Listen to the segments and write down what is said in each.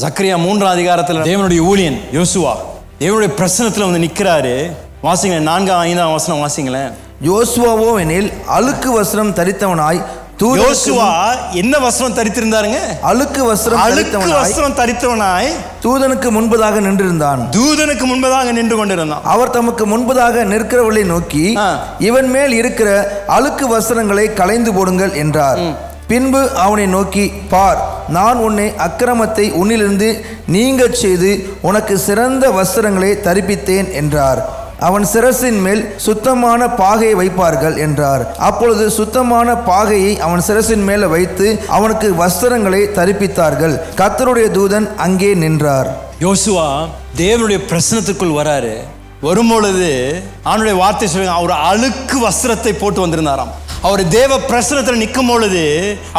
சக்கரியா 3ஆம் அதிகாரத்தில் தேவனுடைய ஊழியன் யோசுவா தேவனுடைய பிரசனத்தில் வந்து நிற்கிறாரு. வாசிங்களேன், 4ஆம் 5ஆம் வசனம் வாசிங்களேன். யோசுவாவோ எனில் அழுக்கு வஸ்திரம் தரித்தவனாய். யோசுவா என்ன வஸ்திரம் தரித்திருந்தாருங்க? அழுக்கு வஸ்திரம் தரித்தவனாய் தூதனுக்கு முன்பதாக நின்றிருந்தான். தூதனுக்கு முன்பதாக நின்று கொண்டிருந்தான். அவர் தமக்கு முன்பதாக நிற்கிறவர்களை நோக்கி, இவன் மேல் இருக்கிற அழுக்கு வஸ்திரங்களை களைந்து போடுங்கள் என்றார். பின்பு அவனை நோக்கி, பார், நான் உன்னை அக்கிரமத்தை உன்னிலிருந்து நீங்கச் செய்து உனக்கு சிறந்த வஸ்திரங்களை தரிப்பித்தேன் என்றார். அவன் சிரசின் மேல் சுத்தமான பாகையை வைப்பார்கள் என்றார். அப்பொழுது சுத்தமான பாகையை அவன் சிரசின் மேல வைத்து அவனுக்கு வஸ்திரங்களை தரிப்பித்தார்கள். கர்த்தருடைய தூதன் அங்கே நின்றார். யோசுவா தேவனுடைய பிரசனத்துக்குள் வராரு. வரும்பொழுது அவனுடைய வார்த்தை சொல்லுங்க, அவர் அழுக்கு வஸ்திரத்தை போட்டு வந்திருந்தாராம். அவர் தேவ பிரசனத்தில் நிற்கும் பொழுது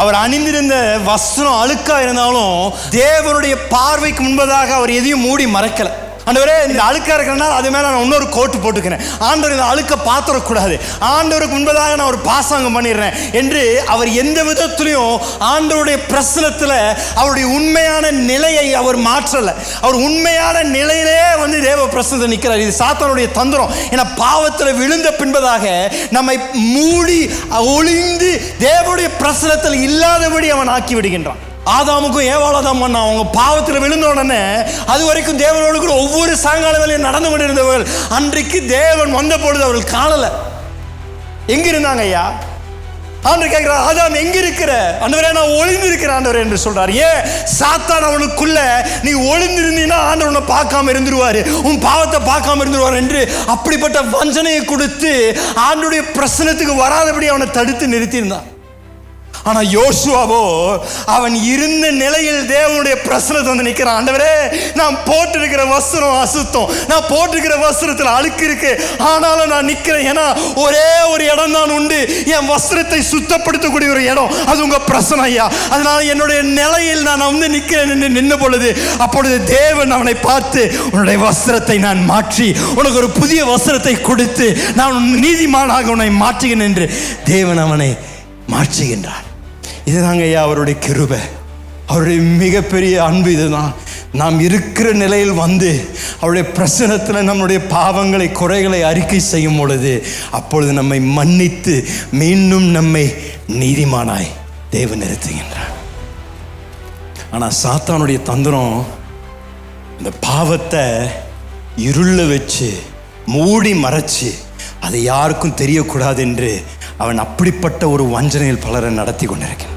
அவர் அணிந்திருந்த வஸ்திரம் அழுக்கா இருந்தாலும் தேவனுடைய பார்வைக்கு முன்பதாக அவர் எதையும் மூடி மறைக்கல. ஆண்டவரே, இந்த அழுக்கா இருக்கிறனால அது மேல நான் இன்னொரு கோட்டு போட்டுக்கிறேன். ஆண்டவர் இந்த அழுக்க பாத்திரக்கூடாது, ஆண்டவருக்கு முன்பதாக நான் ஒரு பாசாங்கம் பண்ணிடுறேன் என்று அவர் எந்த விதத்திலையும் ஆண்டவருடைய பிரசனத்தில் அவருடைய உண்மையான நிலையை அவர் மாற்றலை. அவர் உண்மையான நிலையிலே வந்து தேவ பிரசனத்தில் நிற்கிறார். இது சாத்தானுடைய தந்திரம். ஏன்னா பாவத்தில் விழுந்த பின்பதாக நம்மை மூடி ஒளிந்து தேவனுடைய பிரசனத்தில் இல்லாதபடி அவன் ஆக்கி விடுகின்றான். ஆதாமுக்கும் ஏவாளதான் பண்ணான். அவங்க பாவத்தில் விழுந்த உடனே அது வரைக்கும் தேவனோடு கூட ஒவ்வொரு சாயங்கால வேலையும் நடந்து கொண்டிருந்தவர்கள் அன்றைக்கு தேவன் வந்த பொழுது அவர்கள் காணல. எங்க இருந்தாங்க ஐயா? ஆண்டவர் கேட்கிறார், ஆதாம் எங்க இருக்கிற? ஆண்டவரே, நான் ஒளிந்து இருக்கிறேன் ஆண்டவரே என்று சொல்றார். ஏன்? சாத்தான் அவனுக்குள்ள நீ ஒளிந்திருந்தீன்னா ஆண்டவர் உன்னை பார்க்காம இருந்துருவாரு, உன் பாவத்தை பார்க்காம இருந்துருவார் என்று அப்படிப்பட்ட வஞ்சனையை கொடுத்து ஆண்டவருடைய பிரசனத்துக்கு வராதபடி அவனை தடுத்து நிறுத்தியிருந்தான். ஆனா யோசுவாவோ அவன் இருந்த நிலையில் தேவனுடைய பிரசனத்தை வந்து நிற்கிறான். ஆண்டவரே, நான் போட்டிருக்கிற வஸ்திரம் அசுத்தம், நான் போட்டிருக்கிற வஸ்திரத்தில் அழுக்கு இருக்கு, ஆனாலும் நான் நிற்கிறேன். ஏன்னா ஒரே ஒரு இடம் தான் உண்டு, என் வஸ்திரத்தை சுத்தப்படுத்தக்கூடிய ஒரு இடம், அது உங்க பிரசனம் ஐயா. அதனால என்னுடைய நிலையில் நான் வந்து நிற்கிறேன் என்று நின்ற பொழுது அப்பொழுது தேவன் அவனை பார்த்து, உன்னுடைய வஸ்திரத்தை நான் மாற்றி உனக்கு ஒரு புதிய வஸ்திரத்தை கொடுத்து நான் நீதிமானாக உன்னை மாற்றுகிறேன் என்று தேவன் அவனை மாற்றுகின்றார். இதுதாங்க ஐயா அவருடைய கிருபை, அவருடைய மிகப்பெரிய அன்பு. இதுதான் நாம் இருக்கிற நிலையில் வந்து அவருடைய பிரசனத்தில் நம்முடைய பாவங்களை குறைகளை அறிக்கை செய்யும் பொழுது அப்பொழுது நம்மை மன்னித்து மீண்டும் நம்மை நீதிமானாய் தேவன் நிறுத்துகின்றார். ஆனால் சாத்தானுடைய தந்திரம் இந்த பாவத்தை இருள வச்சு மூடி மறைச்சு அதை யாருக்கும் தெரியக்கூடாது என்று அவன் அப்படிப்பட்ட ஒரு வஞ்சனையில் பலரை நடத்தி கொண்டிருக்கிறான்.